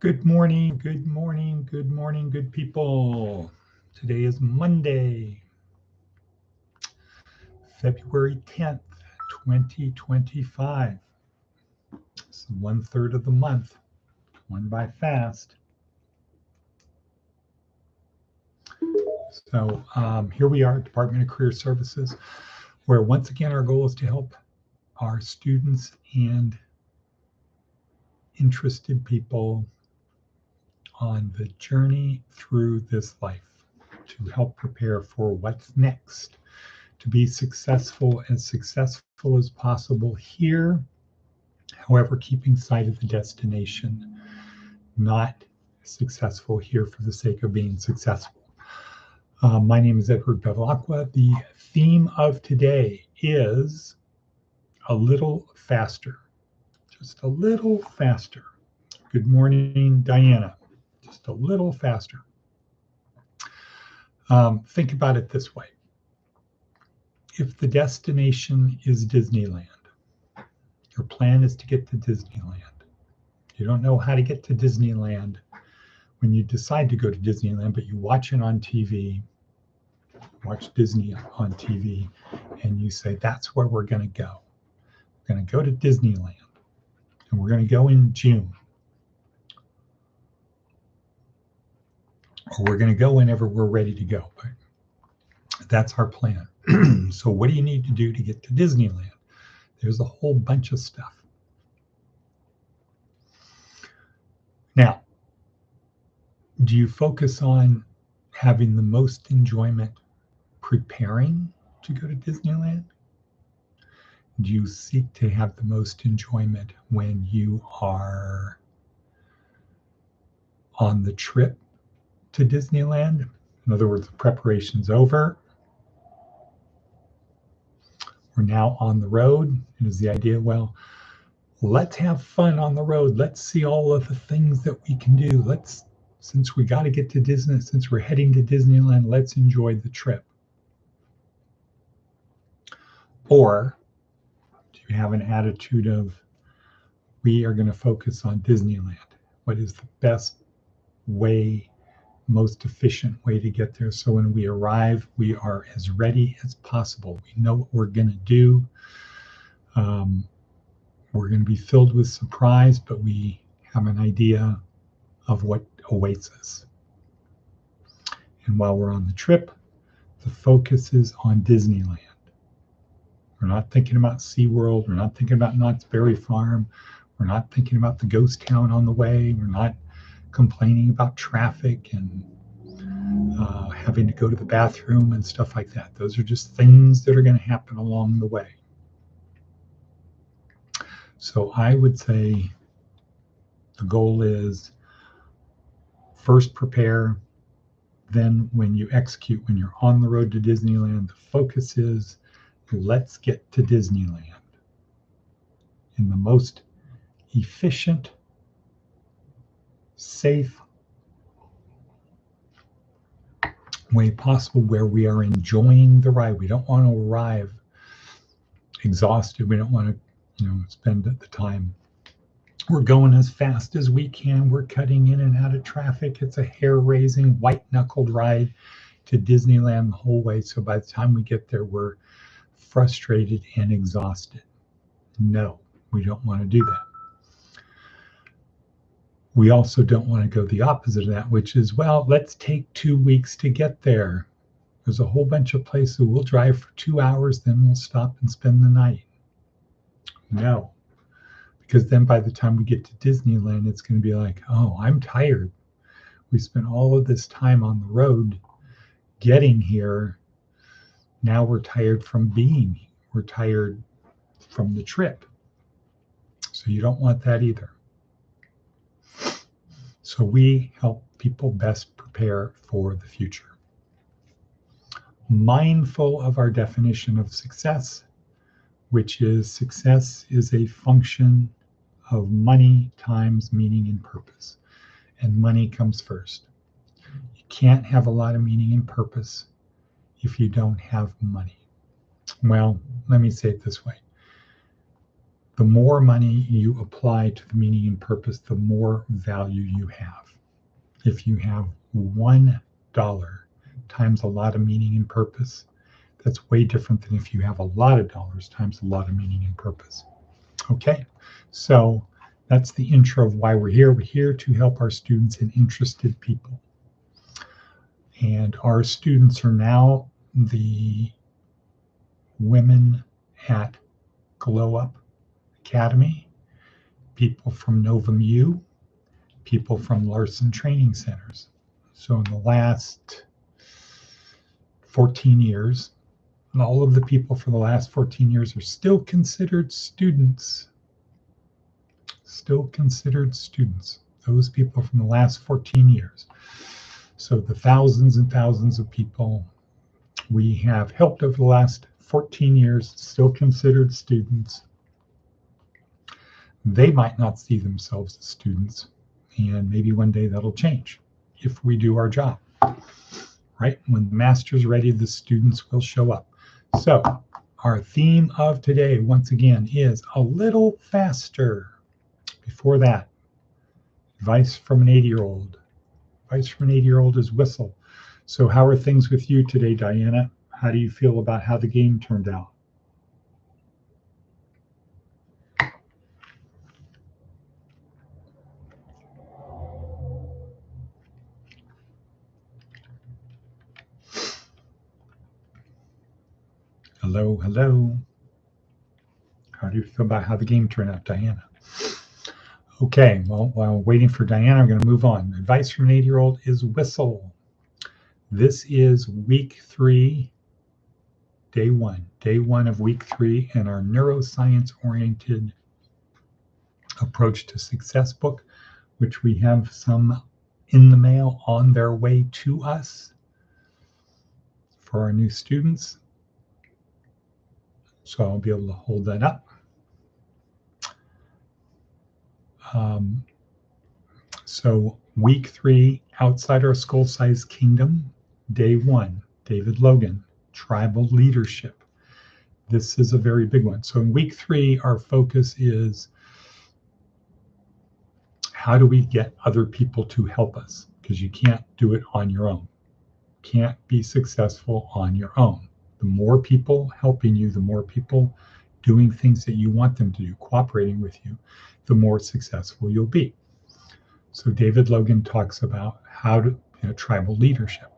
Good morning, good morning, good morning, good people. Today is Monday, February 10th, 2025. It's 1/3 of the month, going by fast. So here we are at Department of Career Services, where once again our goal is to help our students and interested people on the journey through this life to help prepare for what's next, to be successful as possible here, however, keeping sight of the destination, not successful here for the sake of being successful. My name is Edward Bevilacqua. The theme of today is a little faster, just a little faster. Good morning, Diana. Just a little faster. Think about it this way. If the destination is Disneyland, your plan is to get to Disneyland. You don't know how to get to Disneyland when you decide to go to Disneyland, but you watch it on TV, watch Disney on TV, and you say, that's where we're going to go. We're going to go to Disneyland, and we're going to go in June. Or we're going to go whenever we're ready to go. But that's our plan. So what do you need to do to get to Disneyland? There's a whole bunch of stuff. Now, do you focus on having the most enjoyment preparing to go to Disneyland? Do you seek to have the most enjoyment when you are on the trip to Disneyland? In other words, the preparation's over. We're now on the road. And is the idea, well, let's have fun on the road. Let's see all of the things that we can do. Since we got to get to Disney, since we're heading to Disneyland, let's enjoy the trip. Or do you have an attitude of, we are going to focus on Disneyland? What is the best way, most efficient way to get there? So when we arrive, we are as ready as possible. We know what we're going to do. We're going to be filled with surprise, but we have an idea of what awaits us. And while we're on the trip, the focus is on Disneyland. We're not thinking about SeaWorld. We're not thinking about Knott's Berry Farm. We're not thinking about the ghost town on the way. We're not complaining about traffic and having to go to the bathroom and stuff like that. Those are just things that are going to happen along the way. So I would say the goal is first prepare, then when you execute, when you're on the road to Disneyland, the focus is let's get to Disneyland in the most efficient, safe way possible, where we are enjoying the ride. We don't want to arrive exhausted. We don't want to, spend the time. We're going as fast as we can. We're cutting in and out of traffic. It's a hair-raising, white-knuckled ride to Disneyland the whole way. So by the time we get there, we're frustrated and exhausted. No, we don't want to do that. We also don't want to go the opposite of that, which is, well, let's take 2 weeks to get there. There's a whole bunch of places. We'll drive for 2 hours, then we'll stop and spend the night. No, because then by the time we get to Disneyland, it's going to be like, oh, I'm tired. We spent all of this time on the road getting here. Now we're tired from being here. We're tired from the trip. So you don't want that either. So we help people best prepare for the future. Mindful of our definition of success, which is success is a function of money times meaning and purpose. And money comes first. You can't have a lot of meaning and purpose if you don't have money. Well, let me say it this way. The more money you apply to the meaning and purpose, the more value you have. If you have $1 times a lot of meaning and purpose, that's way different than if you have a lot of dollars times a lot of meaning and purpose. Okay, so that's the intro of why we're here. We're here to help our students and interested people. And our students are now the women at Glow Up Academy, people from Novum-u, people from Larson Training Centers. So in the last 14 years, and all of the people for the last 14 years are still considered students. Still considered students. Those people from the last 14 years. So the thousands and thousands of people we have helped over the last 14 years, still considered students. They might not see themselves as students, and maybe one day that'll change if we do our job. Right? When the master's ready, the students will show up. So our theme of today, once again, is a little faster. Before that, advice from an 80-year-old. Advice from an 80-year-old is whistle. So how are things with you today, Diana? How do you feel about how the game turned out? Hello, hello. How do you feel about how the game turned out, Diana? Okay, well, while waiting for Diana, I'm going to move on. Advice from an 80-year-old is whistle. This is week 3, day 1. Day 1 of week 3 in our neuroscience-oriented approach to success book, which we have some in the mail on their way to us for our new students. So I'll be able to hold that up. So week 3, outside our skull size kingdom, day 1, David Logan, tribal leadership. This is a very big one. So in week 3, our focus is how do we get other people to help us? Because you can't do it on your own. Can't be successful on your own. The more people helping you, the more people doing things that you want them to do, cooperating with you, the more successful you'll be. So David Logan talks about how to tribal leadership.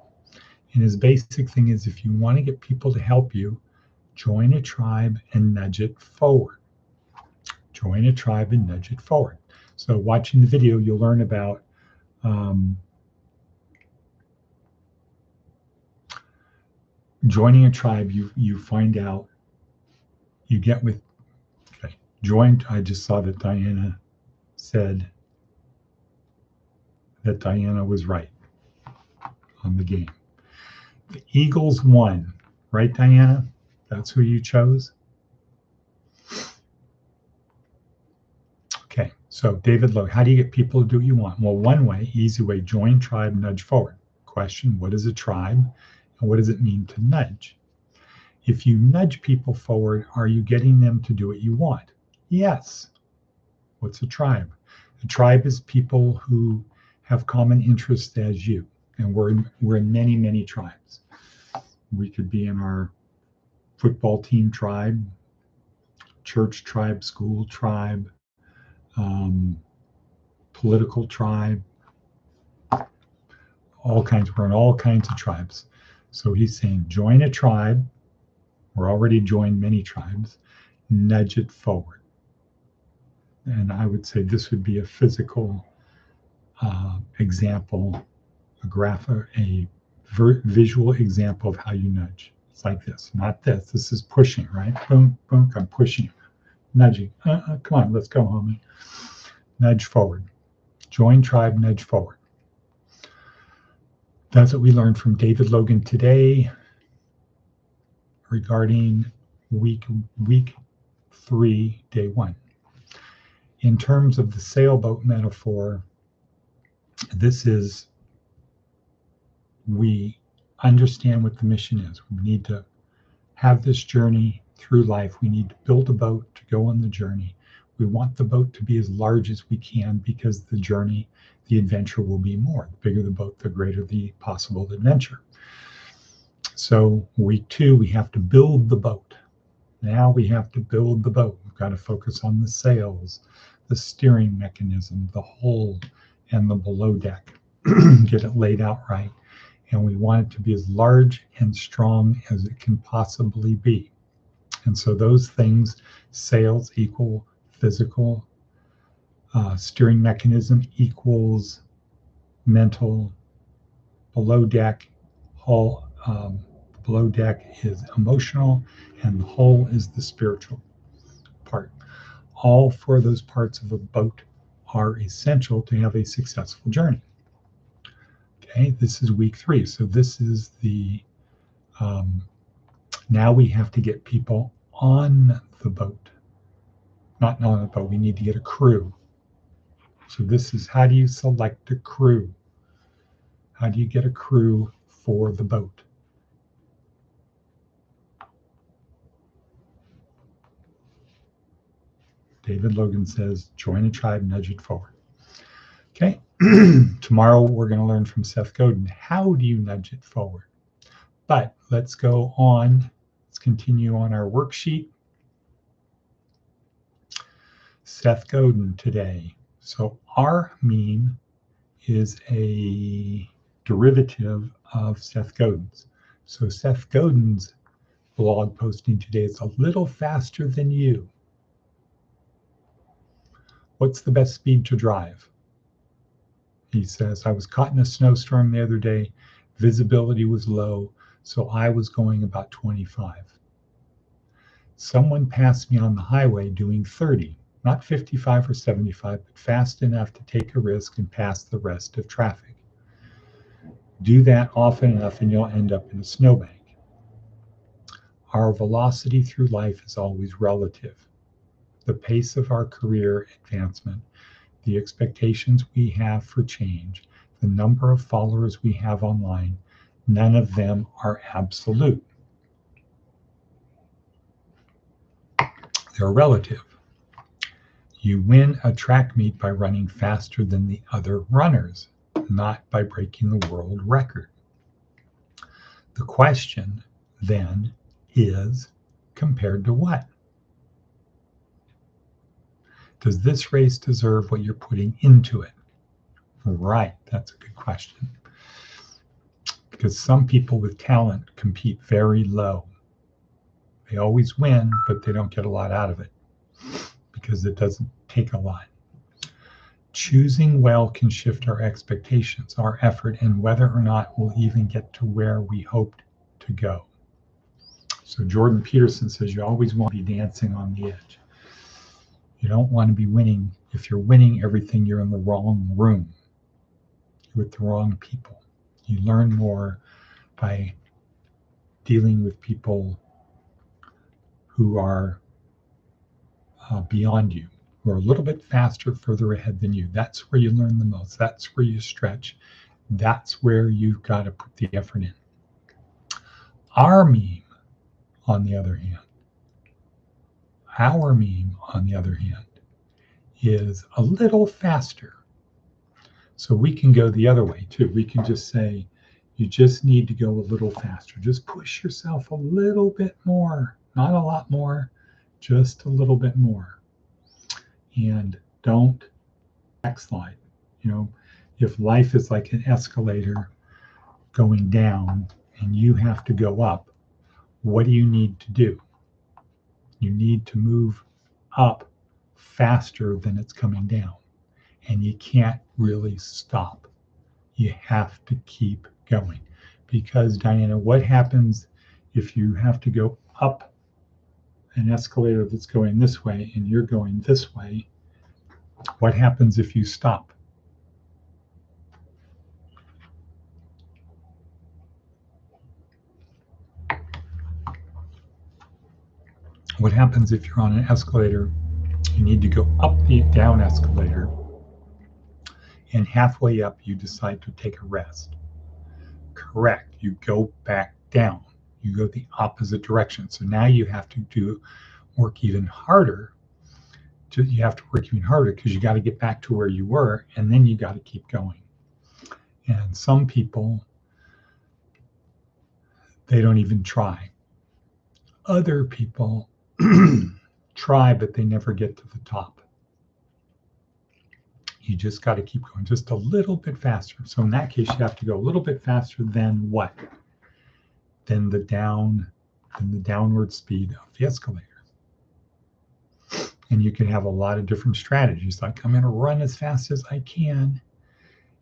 And his basic thing is if you want to get people to help you, join a tribe and nudge it forward. Join a tribe and nudge it forward. So watching the video, you'll learn about joining a tribe. You find out, you get with, okay, joined. I just saw that Diana said that Diana was right on the game. The Eagles won, right, Diana? That's who you chose? Okay, so David Lowe, how do you get people to do what you want? Well, one way, easy way, join tribe, nudge forward. Question, what is a tribe and what does it mean to nudge? If you nudge people forward, are you getting them to do what you want? Yes. What's a tribe? A tribe is people who have common interests as you. And we're in many, many tribes. We could be in our football team tribe, church tribe, school tribe, political tribe, all kinds. We're in all kinds of tribes. So he's saying, join a tribe. We're already joined many tribes. Nudge it forward. And I would say this would be a physical example, a visual example of how you nudge. It's like this, not this. This is pushing, right? Boom, boom, I'm pushing, nudging. Come on, let's go, homie. Nudge forward. Join tribe, nudge forward. That's what we learned from David Logan today regarding week 3, day 1. In terms of the sailboat metaphor, this is, we understand what the mission is. We need to have this journey through life. We need to build a boat to go on the journey. We want the boat to be as large as we can because the journey, the adventure will be more. The bigger the boat, the greater the possible adventure. So week 2, we have to build the boat. Now we have to build the boat. We've got to focus on the sails, the steering mechanism, the hull, and the below deck. Get it laid out right. And we want it to be as large and strong as it can possibly be. And so those things, sails equal physical, steering mechanism equals mental, below deck, hull, below deck is emotional, and the hull is the spiritual part. All 4 of those parts of a boat are essential to have a successful journey. Okay, this is week 3. So this is the, now we have to get people on the boat. Not on the boat, we need to get a crew. So this is, how do you select a crew? How do you get a crew for the boat? David Logan says, join a tribe, nudge it forward. Okay, tomorrow we're going to learn from Seth Godin, how do you nudge it forward? But let's go on, let's continue on our worksheet. Seth Godin today. So our meme is a derivative of Seth Godin's. So Seth Godin's blog posting today is a little faster than you. What's the best speed to drive? He says, I was caught in a snowstorm the other day. Visibility was low, so I was going about 25. Someone passed me on the highway doing 30, not 55 or 75, but fast enough to take a risk and pass the rest of traffic. Do that often enough and you'll end up in a snowbank. Our velocity through life is always relative. The pace of our career advancement, the expectations we have for change, the number of followers we have online, none of them are absolute. They're relative. You win a track meet by running faster than the other runners, not by breaking the world record. The question then is, compared to what? Does this race deserve what you're putting into it? Right, that's a good question. Because some people with talent compete very low. They always win, but they don't get a lot out of it because it doesn't take a lot. Choosing well can shift our expectations, our effort, and whether or not we'll even get to where we hoped to go. So Jordan Peterson says you always want to be dancing on the edge. You don't want to be winning. If you're winning everything, you're in the wrong room. You're with the wrong people. You learn more by dealing with people who are beyond you, who are a little bit faster, further ahead than you. That's where you learn the most. That's where you stretch. That's where you've got to put the effort in. Our meme, on the other hand, is a little faster. So we can go the other way too. We can just say, you just need to go a little faster. Just push yourself a little bit more, not a lot more, just a little bit more. And don't backslide. You know, if life is like an escalator going down and you have to go up, what do you need to do? You need to move up faster than it's coming down. And you can't really stop. You have to keep going. Because, Diana, what happens if you have to go up an escalator that's going this way and you're going this way? What happens if you stop? What happens if you're on an escalator, you need to go up the down escalator, and halfway up you decide to take a rest? Correct. You go back down. You go the opposite direction. So now you have to work even harder you have to work even harder because you got to get back to where you were, and then you got to keep going. And some people, they don't even try. Other people try, but they never get to the top. You just got to keep going just a little bit faster. So in that case, you have to go a little bit faster than what? Than the downward speed of the escalator. And you can have a lot of different strategies. Like, I'm going to run as fast as I can.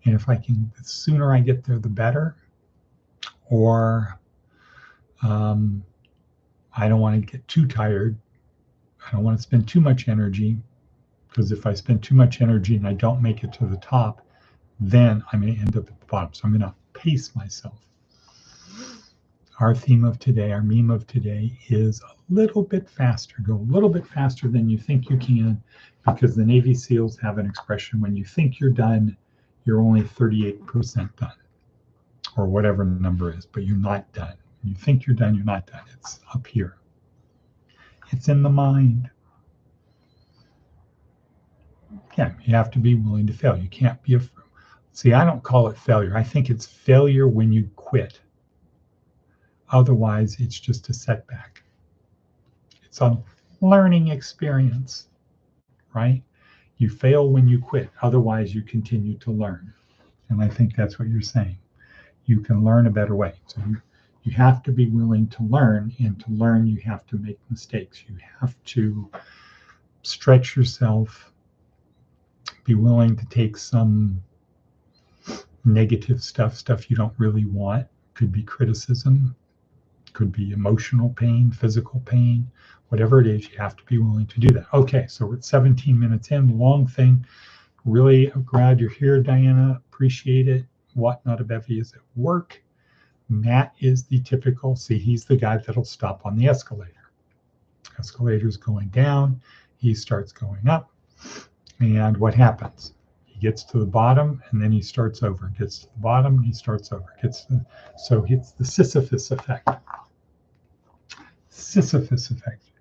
And if I can, the sooner I get there, the better. Or I don't want to get too tired. I don't want to spend too much energy, because if I spend too much energy and I don't make it to the top, then I'm going to end up at the bottom. So I'm going to pace myself. Our theme of today, our meme of today, is a little bit faster. Go a little bit faster than you think you can, because the Navy SEALs have an expression: when you think you're done, you're only 38% done, or whatever the number is, but you're not done. When you think you're done, you're not done. It's up here. It's in the mind. Again, you have to be willing to fail. You can't be see, I don't call it failure. I think it's failure when you quit. Otherwise, it's just a setback. It's a learning experience, right? You fail when you quit. Otherwise, you continue to learn. And I think that's what you're saying. You can learn a better way. So you have to be willing to learn, and to learn, you have to make mistakes. You have to stretch yourself, be willing to take some negative stuff you don't really want. Could be criticism, could be emotional pain, physical pain, whatever it is, you have to be willing to do that. Okay, so we're at 17 minutes in, long thing. Really glad you're here, Diana. Appreciate it. What Not a Bevy is at work. Matt is the typical, see, he's the guy that'll stop on the escalator. Escalator's going down, he starts going up, and what happens? He gets to the bottom, and then he starts over. Gets to the bottom, he starts over. So it's the Sisyphus effect. Sisyphus effect.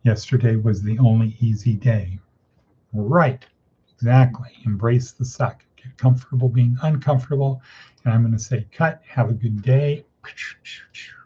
Yesterday was the only easy day. Right, exactly. Embrace the suck. Get comfortable being uncomfortable. And I'm going to say cut. Have a good day.